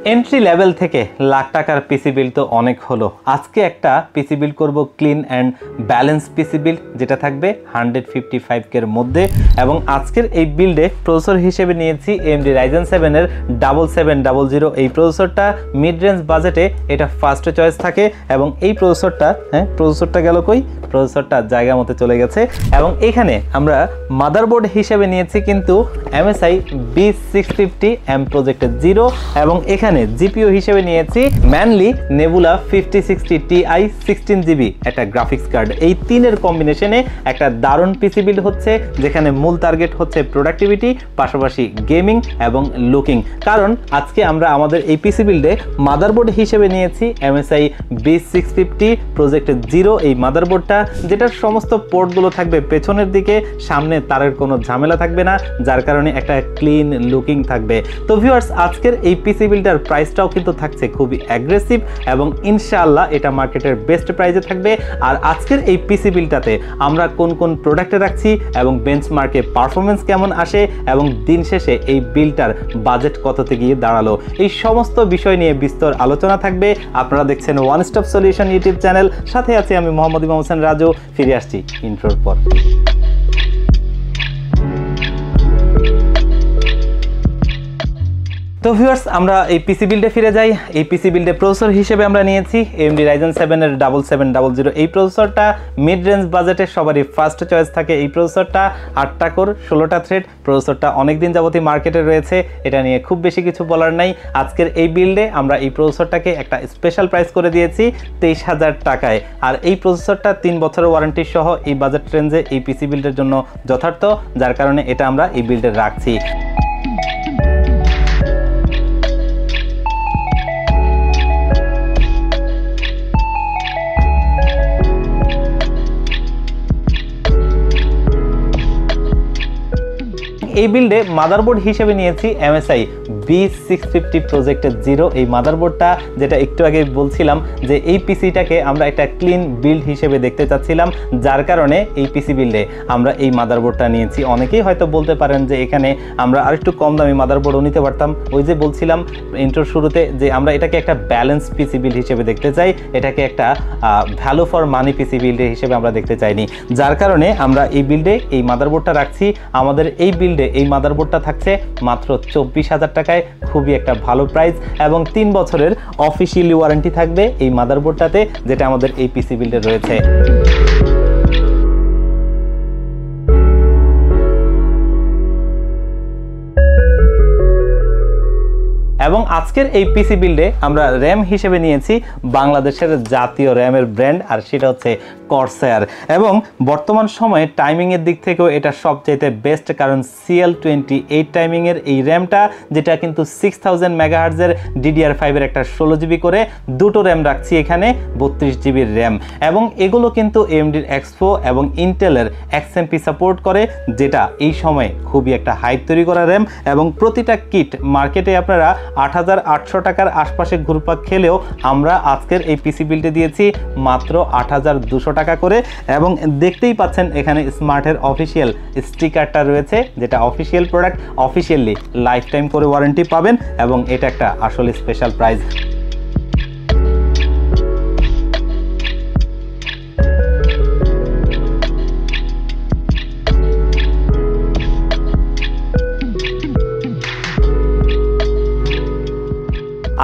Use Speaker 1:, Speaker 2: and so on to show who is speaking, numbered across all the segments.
Speaker 1: Entry level থেকে লাখ টাকার PC build তো অনেক হলো। আজকে একটা পিসি বিল্ড করব clean and balance PC build, যেটা থাকবে 155K এর মধ্যে। এবং আজকের এই বিল্ডে প্রসেসর হিসেবে নিয়েছি AMD Ryzen 7 এর 7700। এই প্রসেসরটা মিড রেঞ্জ বাজেটে এটা ফার্স্ট চয়েস থাকে। এবং এই প্রসেসরটা গেল কই, প্রসেসরটা জায়গা মতো চলে গেছে। এবং এখানে আমরা মাদারবোর্ড হিসেবে নিয়েছি কিন্তু MSI B650M Project Zero, এবং এখানে জিপিইউ হিসেবে নিয়েছি ম্যানলি নেবুলা 5060 Ti 16GB একটা গ্রাফিক্স কার্ড। এই তিনের কম্বিনেশনে একটা দারুণ পিসি বিল্ড হচ্ছে, যেখানে মূল টার্গেট হচ্ছে প্রোডাক্টিভিটি, পাশাপাশি গেমিং এবং লুকিং। কারণ আজকে আমরা আমাদের এই পিসি বিল্ডে মাদারবোর্ড হিসেবে নিয়েছি MSI B650 Project Zero এই মাদারবোর্ডটা, যেটার সমস্ত পোর্টগুলো থাকবে পেছনের দিকে, সামনে তারের কোনো ঝামেলা থাকবে না, যার কারণে একটা ক্লিন লুকিং থাকবে। তো ভিউয়ার্স, আজকের এই পিসি বিল্ডার প্রাইসটাও কিন্তু থাকছে খুবই অ্যাগ্রেসিভ এবং ইনশাআল্লাহ এটা মার্কেটের বেস্ট প্রাইসে থাকবে। আর আজকের এই পিসি বিল্ডটাতে আমরা কোন কোন প্রোডাক্টে রাখছি এবং বেঞ্চমার্কে পারফরমেন্স কেমন আসে এবং দিন শেষে এই বিল্ডটার বাজেট কততে গিয়ে দাঁড়ালো, এই সমস্ত বিষয় নিয়ে বিস্তর আলোচনা থাকবে। আপনারা দেখছেন one stop solution YouTube channel, সাথে আছি আমি মোহাম্মদ ইমাম হোসেন রাজু। ফিরে আসছি ইন্ট্রোর পর। তো ভিউয়ার্স, আমরা এই পিসি বিল্ডে ফিরে যাই। এই পিসি বিল্ডে প্রসেসর হিসেবে আমরা নিয়েছি AMD Ryzen 7 এর 7700। এই প্রসেসরটা মিড রেঞ্জ বাজেটে সবারই ফার্স্ট চয়েস থাকে। এই প্রসেসরটা 8টা কোর 16টা থ্রেড। প্রসেসরটা অনেকদিন যাবতই মার্কেটে রয়েছে, এটা নিয়ে খুব বেশি কিছু বলার নাই। আজকের এই বিল্ডে আমরা এই প্রসেসরটাকে একটা স্পেশাল প্রাইস করে দিয়েছি 23,000 টাকায়। আর এই প্রসেসরটা 3 বছরের ওয়ারেন্টি সহ এই বাজেট রেঞ্জে এই পিসি বিল্ডের জন্য যথার্থ, যার কারণে এটা আমরা এই বিল্ডে রাখছি। এই বিল্ডে মাদারবোর্ড হিসেবে নিয়েছি MSI B650 Project Zero এই মাদারবোর্ডটা, যেটা একটু আগে বলছিলাম যে এই পিসিটাকে আমরা একটা ক্লিন বিল্ড হিসেবে দেখতে চাচ্ছিলাম, যার কারণে এই পিসি বিল্ডে আমরা এই মাদারবোর্ডটা নিয়েছি। অনেকেই হয়তো বলতে পারেন যে এখানে আমরা আরেকটু কম দামি মাদারবোর্ডও নিতে পারতাম। ওই যে বলছিলাম ইন্ট্রোর শুরুতে যে আমরা এটাকে একটা ব্যালেন্স পিসি বিল্ড হিসেবে দেখতে চাই, এটাকে একটা value for money PC build হিসেবে আমরা দেখতে চাইনি, যার কারণে আমরা এই বিল্ডে এই মাদারবোর্ডটা রাখছি। আমাদের এই বিল্ডে এই মাদারবোর্ডটা থাকছে মাত্র 24,000 টাকায়, খুবই একটা ভালো প্রাইস। এবং 3 বছরের অফিসিয়ালি ওয়ারেন্টি থাকবে এই মাদারবোর্ডটাতে, যেটা আমাদের এই পিসি বিল্ডে রয়েছে। এবং আজকের এই পিসি বিল্ডে আমরা র্যাম হিসেবে নিয়েছি বাংলাদেশের জাতীয় র্যামের ব্র্যান্ড, আর সেটা হচ্ছে কর্সায়ার। এবং বর্তমান সময়ে টাইমিংয়ের দিক থেকেও এটা সবচাইতে বেস্ট, কারণ CL28 টাইমিংয়ের এই র্যামটা, যেটা কিন্তু 6000 মেগাহার্জের DDR5 এর একটা 16GB করে দুটো র্যাম রাখছি এখানে, 32GB র্যাম। এবং এগুলো কিন্তু AMD Expo এবং ইন্টেলের XMP সাপোর্ট করে, যেটা এই সময়ে খুবই একটা হাইপ তৈরি করা র্যাম। এবং প্রতিটা কিট মার্কেটে আপনারা 8,800 টাকার আশপাশে ঘুরপাক খেলেও আমরা আজকের এই পিসি বিল্ডে দিয়েছি মাত্র 8,200 টাকা করে। এবং দেখতেই পাচ্ছেন এখানে স্মার্টের অফিসিয়াল স্টিকারটা রয়েছে, যেটা official product, officially life time করে ওয়ারেন্টি পাবেন। এবং এটা একটা আসলে স্পেশাল প্রাইস।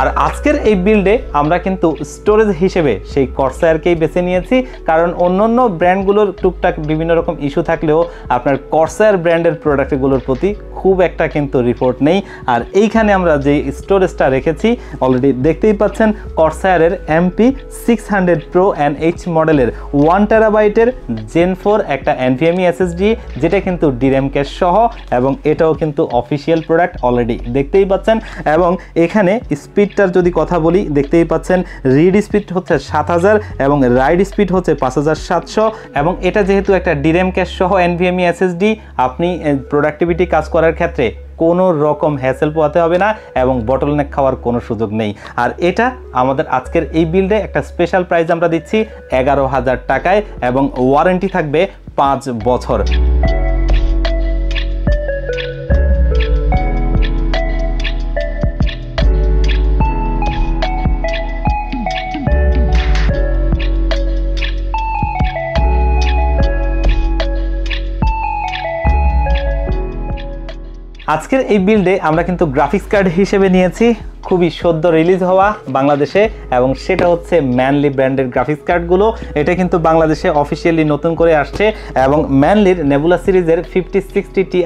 Speaker 1: আর আজকের এই বিল্ডে আমরা কিন্তু স্টোরেজ হিসেবে সেই কর্সায়ারকেই বেছে নিয়েছি, কারণ অন্যান্য ব্র্যান্ডগুলোর টুকটাক বিভিন্ন রকম ইস্যু থাকলেও আপনার কর্সায়ার ব্র্যান্ডের প্রোডাক্টগুলোর প্রতি খুব একটা কিন্তু রিপোর্ট নেই। আর এইখানে আমরা যে স্টোরেজটা রেখেছি অলরেডি দেখতেই পাচ্ছেন, কর্সায়ারের MP600 Pro NH মডেলের 1TB Gen 4 একটা NVMe SSD, যেটা কিন্তু DRAM ক্যাশ সহ, এবং এটাও কিন্তু অফিসিয়াল প্রোডাক্ট অলরেডি দেখতেই পাচ্ছেন। এবং এখানে স্পিডটার যদি কথা বলি, দেখতেই পাচ্ছেন রিড স্পিড হচ্ছে 7000 এবং রাইড স্পিড হচ্ছে 5700। এবং এটা যেহেতু একটা DRAM ক্যাশ সহ NVMe SSD, আপনি প্রোডাক্টিভিটি কাজ করার ক্ষেত্রে কোনো রকম হ্যাসেল পোহাতে হবে না এবং বটলনেক খাওয়ার কোনো সুযোগ নেই। আর এটা আমাদের আজকের এই বিল্ডে একটা স্পেশাল প্রাইস আমরা দিচ্ছি 11,000 টাকায়, এবং ওয়ারেন্টি থাকবে 5 বছর। আজকের এই বিল্ডে আমরা কিন্তু গ্রাফিক্স কার্ড হিসেবে নিয়েছি খুবই সদ্য রিলিজ হওয়া বাংলাদেশে, এবং সেটা হচ্ছে ম্যানলি ব্র্যান্ডের গ্রাফিক্স কার্ডগুলো। এটা কিন্তু বাংলাদেশে অফিসিয়ালি নতুন করে আসছে, এবং ম্যানলির নেবুলা সিরিজের 5060 Ti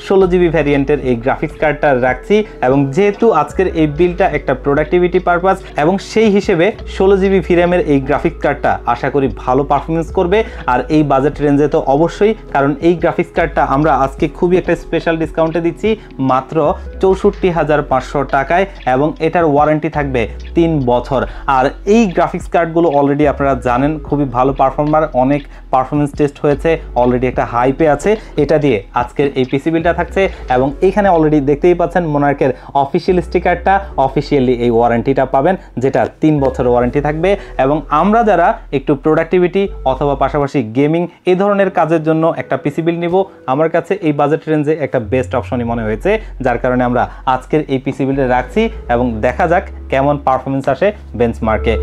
Speaker 1: 16GB ভ্যারিয়েন্টের এই গ্রাফিক্স কার্ডটা রাখছি। এবং যেহেতু আজকের এই বিলটা একটা প্রোডাক্টিভিটি পারপাস, এবং সেই হিসেবে 16GB ভিরামের এই গ্রাফিক্স কার্ডটা আশা করি ভালো পারফরমেন্স করবে। আর এই বাজেট রেঞ্জে তো অবশ্যই, কারণ এই গ্রাফিক্স কার্ডটা আমরা আজকে খুবই একটা স্পেশাল ডিসকাউন্টে দিচ্ছি মাত্র 64,500 টাকায়, এবং এটার ওয়ারেন্টি থাকবে 3 বছর। আর এই গ্রাফিক্স কার্ডগুলো অলরেডি আপনারা জানেন খুবই ভালো পারফর্মার, অনেক পারফরমেন্স টেস্ট হয়েছে, অলরেডি একটা হাইপে আছে। এটা দিয়ে আজকের এই পিসি বিলটা থাকছে, এবং এইখানে অলরেডি দেখতেই পাচ্ছেন মোনার্কের অফিসিয়াল স্টিকারটা, অফিসিয়ালি এই ওয়ারেন্টিটা পাবেন, যেটা 3 বছরের ওয়ারেন্টি থাকবে। এবং আমরা যারা একটু প্রোডাক্টিভিটি অথবা পাশাপাশি গেমিং এই ধরনের কাজের জন্য একটা পিসি বিল নিব, আমার কাছে এই বাজেট রেঞ্জে একটা বেস্ট অপশনই মনে হয়েছে, যার কারণে আমরা আজকের এই পিসি বিলটা রাখছি, এবং দেখা যাক কেমন পারফরমেন্স আসে বেঞ্চমার্কে।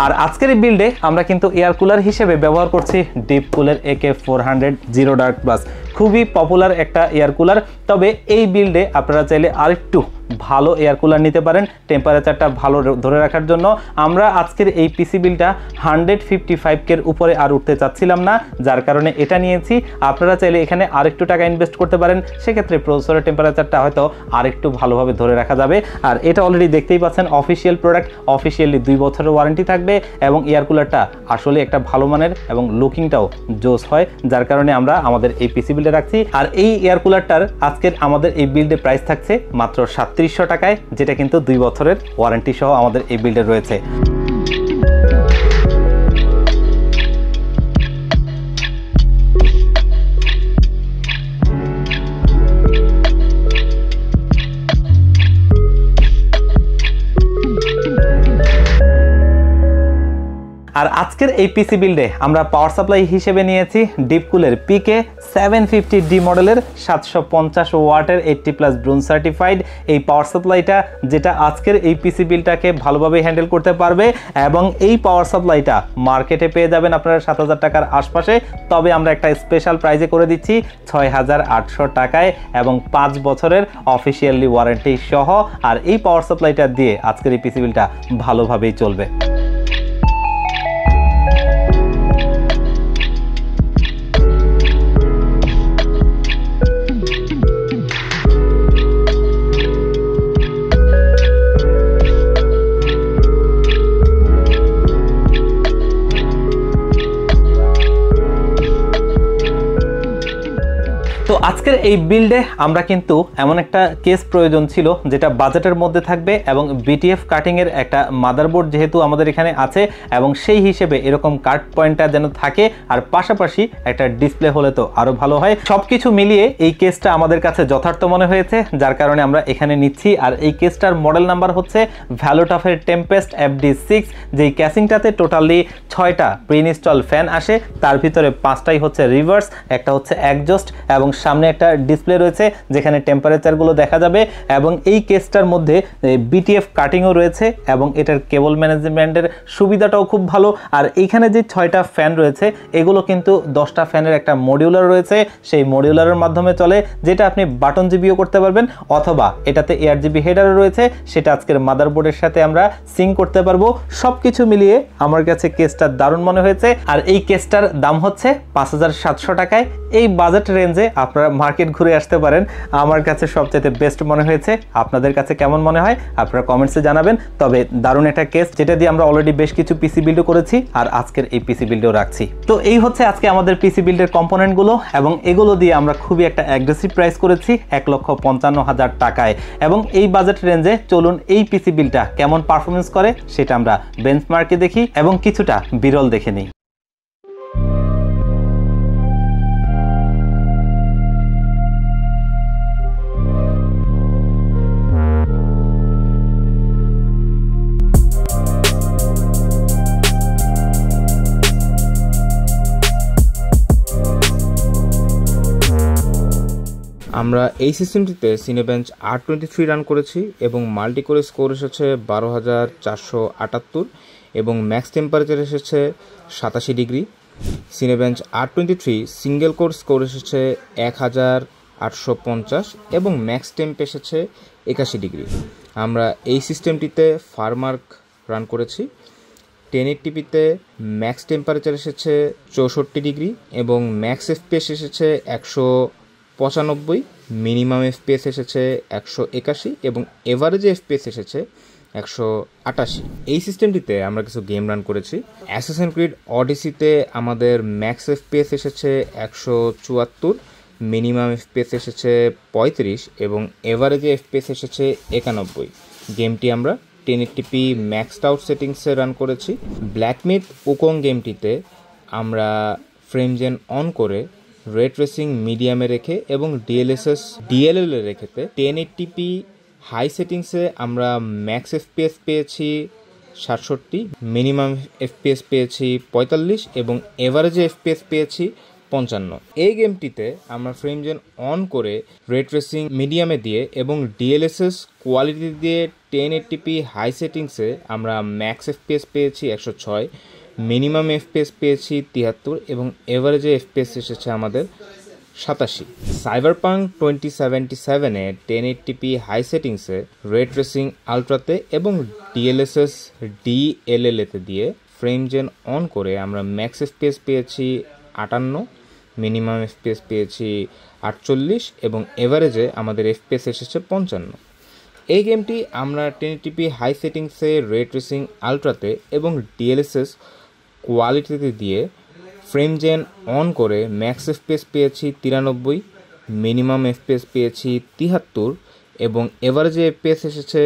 Speaker 1: আর আজকের এই বিল্ডে আমরা কিন্তু এয়ার কুলার হিসেবে ব্যবহার করছি deep cooler AK400 zero dark plus, খুবই পপুলার একটা এয়ার কুলার। তবে এই বিল্ডে আপনারা চাইলে আরেকটু ভালো এয়ার কুলার নিতে পারেন টেম্পারেচারটা ভালো ধরে রাখার জন্য। আমরা আজকের এই পিসি বিলটা 155K এর উপরে আর উঠতে চাচ্ছিলাম না, যার কারণে এটা নিয়েছি। আপনারা চাইলে এখানে আরেকটু টাকা ইনভেস্ট করতে পারেন, সেক্ষেত্রে প্রসেসরের টেম্পারেচারটা হয়তো আরেকটু ভালোভাবে ধরে রাখা যাবে। আর এটা অলরেডি দেখতেই পাচ্ছেন অফিসিয়াল প্রোডাক্ট, অফিসিয়ালি 2 বছরের ওয়ারেন্টি থাকবে, এবং এয়ার কুলারটা আসলে একটা ভালো মানের এবং লুকিংটাও জোস হয়, যার কারণে আমরা আমাদের এই পিসি বিলটা রাখছি। আর এই এয়ার কুলারটার আজকের আমাদের এই বিল্ডে প্রাইস থাকছে মাত্র 3700 টাকায়, যেটা কিন্তু 2 বছরের ওয়ারেন্টি সহ আমাদের এই বিল্ডে রয়েছে। আর আজকের এই পিসি বিল্ডে আমরা পাওয়ার সাপ্লাই হিসেবে নিয়েছি ডিপকুলের PK750D মডেলের 750 ওয়াটের 80+ ব্রোঞ্জ সার্টিফাইড এই পাওয়ার সাপ্লাইটা, যেটা আজকের এই পিসি বিলটাকে ভালোভাবে হ্যান্ডেল করতে পারবে। এবং এই পাওয়ার সাপ্লাইটা মার্কেটে পেয়ে যাবেন আপনারা 7000 টাকার আশপাশে, তবে আমরা একটা স্পেশাল প্রাইজে করে দিচ্ছি 6800 টাকায়, এবং 5 বছরের অফিসিয়ালি ওয়ারেন্টি সহ। আর এই পাওয়ার সাপ্লাইটা দিয়ে আজকের এই পিসি বিলটা ভালোভাবেই চলবে। তো আজকের এই বিল্ডে আমরা কিন্তু এমন একটা কেস প্রয়োজন ছিল যেটা বাজেটের মধ্যে থাকবে, এবং BTF কাটিং এর একটা মাদারবোর্ড যেহেতু আমাদের এখানে আছে, এবং সেই হিসেবে এরকম কাট পয়েন্টটা যেন থাকে, আর পাশাপাশি একটা ডিসপ্লে হলে তো আরো ভালো হয়। সবকিছু মিলিয়ে এই কেসটা আমাদের কাছে যথার্থ মনে হয়েছে, যার কারণে আমরা এখানে নিচ্ছি। আর এই কেসটার মডেল নাম্বার হচ্ছে ভ্যালোটফের টেম্পেস্ট FD6, যেই ক্যাসিংটাতে টোটালি 6টা প্রি ইনস্টল ফ্যান আসে, তার ভিতরে 5টাই হচ্ছে রিভার্স, একটা হচ্ছে এক্সজস্ট, এবং সামনে একটা ডিসপ্লে রয়েছে যেখানে টেম্পারেচারগুলো দেখা যাবে। এবং এই কেসটার মধ্যে BTF কাটিংও রয়েছে, এবং এটার কেবল ম্যানেজমেন্টের সুবিধাটাও খুব ভালো। আর এইখানে যে 6টা ফ্যান রয়েছে এগুলো কিন্তু 10টা ফ্যানের একটা মডিউলার রয়েছে, সেই মডিউলারের মাধ্যমে চলে, যেটা আপনি বাটন জিবিও করতে পারবেন, অথবা এটাতে ARGB হেডারও রয়েছে, সেটা আজকের মাদারবোর্ডের সাথে আমরা সিঙ্ক করতে পারবো। সবকিছু মিলিয়ে আমার কাছে কেসটা দারুণ মনে হয়েছে। আর এই কেসটার দাম হচ্ছে 5700 টাকায়। এই বাজেট রেঞ্জে আপনারা মার্কেট ঘুরে আসতে পারেন, আমার কাছে সবচেয়ে বেস্ট মনে হয়েছে। আপনাদের কাছে কেমন মনে হয় আপনারা কমেন্টসে জানাবেন। তবে দারুণ একটা কেস, যেটা দিয়ে আমরা অলরেডি বেশ কিছু পিসি বিল্ডও করেছি, আর আজকের এই পিসি বিল্ডও রাখছি। তো এই হচ্ছে আজকে আমাদের পিসি বিল্ডের কম্পোনেন্টগুলো, এবং এগুলো দিয়ে আমরা খুবই একটা অ্যাগ্রেসিভ প্রাইস করেছি 1,55,000 টাকায়। এবং এই বাজেট রেঞ্জে চলুন এই পিসি বিল্ডটা কেমন পারফরমেন্স করে সেটা আমরা বেঞ্চমার্কে দেখি, এবং কিছুটা বিরল দেখে নিই।
Speaker 2: আমরা এই সিস্টেমটিতে সিনেবেঞ্চ R23 রান করেছি এবং মাল্টি কোরে স্কোর এসেছে 12,478 এবং ম্যাক্স টেম্পারেচার এসেছে 87 degree. Cinebench R23 single core score এসেছে 1,850 এবং ম্যাক্স টেম্প এসেছে 81 ডিগ্রি। আমরা এই সিস্টেমটিতে ফারমার্ক রান করেছি। 1080p ম্যাক্স টেম্পারেচার এসেছে 64 ডিগ্রি এবং ম্যাক্স এফপিএস এসেছে 195, মিনিমাম এফপিএস এসেছে 181 এবং এভারেজ এফপিএস এসেছে 188। এই সিস্টেমটিতে আমরা কিছু গেম রান করেছি। অ্যাসাসিনস ক্রিড অডিসিতে আমাদের ম্যাক্স এফপিএস এসেছে 174, মিনিমাম এফপিএস এসেছে 35 এবং এভারেজে এফপিএস এসেছে 91। গেমটি আমরা 1080p ম্যাক্সড আউট সেটিংসে রান করেছি। ব্ল্যাকমিথ উকং গেমটিতে আমরা ফ্রেম জেন অন করে রে ট্রেসিং মিডিয়ামে রেখে এবং ডিএলএল রেখেতে 1080p হাই সেটিংসে আমরা ম্যাক্স এফপিএস পেয়েছি 67, মিনিমাম এফপিএস পেয়েছি 45 এবং এভারেজে এফপিএস পেয়েছি 55। এই গেমটিতে আমরা ফ্রেম জেন অন করে রে ট্রেসিং মিডিয়ামে দিয়ে এবং ডিএলএসএস কোয়ালিটি দিয়ে 1080p হাই সেটিংসে আমরা ম্যাক্স এফপিএস পেয়েছি 106, মিনিমাম এফপিএস পেয়েছি 73 এবং এভারেজে এফপিএস এসেছে আমাদের 87। সাইবারপাঙ্ক 2077-এ 1080p হাই সেটিংসে রে ট্রেসিং আলট্রাতে এবং ডিএলএসএস ডিএলএলএতে দিয়ে ফ্রেম জেন অন করে আমরা ম্যাক্স এফপিএস পেয়েছি 58, মিনিমাম এফপিএস পেয়েছি 48 এবং এভারেজে আমাদের এফপিএস এসেছে 55। এই গেমটি আমরা 1080p হাই সেটিংসে রে ট্রেসিং আলট্রাতে এবং ডিএলএসএস কোয়ালিটিতে দিয়ে ফ্রেম জেন অন করে ম্যাক্স এফপিএস পেয়েছি 93, মিনিমাম এফপিএস পেয়েছি 73 এবং এভারেজে এফপিএস এসেছে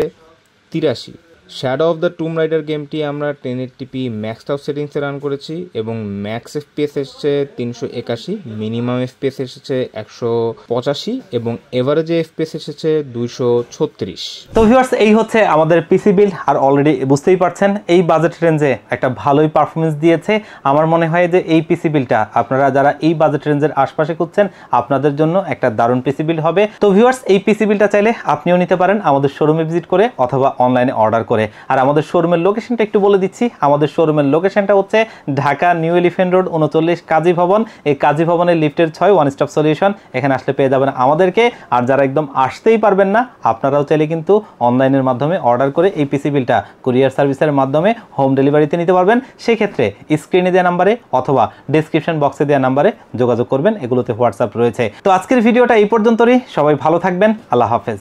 Speaker 2: 83। Shadow of the tomb raider গেমটি আমরা 1080p ম্যাক্সড আউট সেটিংসে রান করেছি এবং ম্যাক্স এফপিএস এসেছে 381, মিনিমাম এফপিএস এসেছে 185 এবং এভারেজে এফপিএস এসেছে 236।
Speaker 1: তো ভিউয়ার্স, এই হচ্ছে আমাদের পিসি বিল্ড। আর অলরেডি বুঝতেই পারছেন এই বাজেট রেঞ্জে একটা ভালোই পারফরমেন্স দিয়েছে। আমার মনে হয় যে এই পিসি বিল্ডটা আপনারা যারা এই বাজেট রেঞ্জের আশপাশে খুঁজছেন আপনাদের জন্য একটা দারুণ পিসি বিল্ড হবে। তো ভিউয়ার্স, এই পিসি বিল্ডটা চাইলে আপনিও নিতে পারেন আমাদের শোরুমে ভিজিট করে অথবা অনলাইনে অর্ডার করে। আর আমাদের শোরুমের লোকেশনটা একটু বলে দিচ্ছি। আমাদের শোরুমের লোকেশনটা হচ্ছে ঢাকা নিউ এলিফ্যান্ট রোড 39 কাজী ভবন। এই কাজী ভবনের লিফটের 6 ওয়ান স্টপ সলিউশন। এখানে আসলে পেয়ে যাবেন আমাদেরকে। আর যারা একদম আসতেই পারবেন না আপনারাও চাইলে কিন্তু অনলাইনের মাধ্যমে অর্ডার করে এই পিসি বিলটা কুরিয়ার সার্ভিসের মাধ্যমে হোম ডেলিভারিতে নিতে পারবেন। সেই ক্ষেত্রে স্ক্রিনে দেওয়া নাম্বারে অথবা ডেসক্রিপশন বক্সে দেওয়া নাম্বারে যোগাযোগ করবেন। এগুলোতে হোয়াটসঅ্যাপ রয়েছে। তো আজকের ভিডিওটা এই পর্যন্তই। সবাই ভালো থাকবেন। আল্লাহ হাফেজ।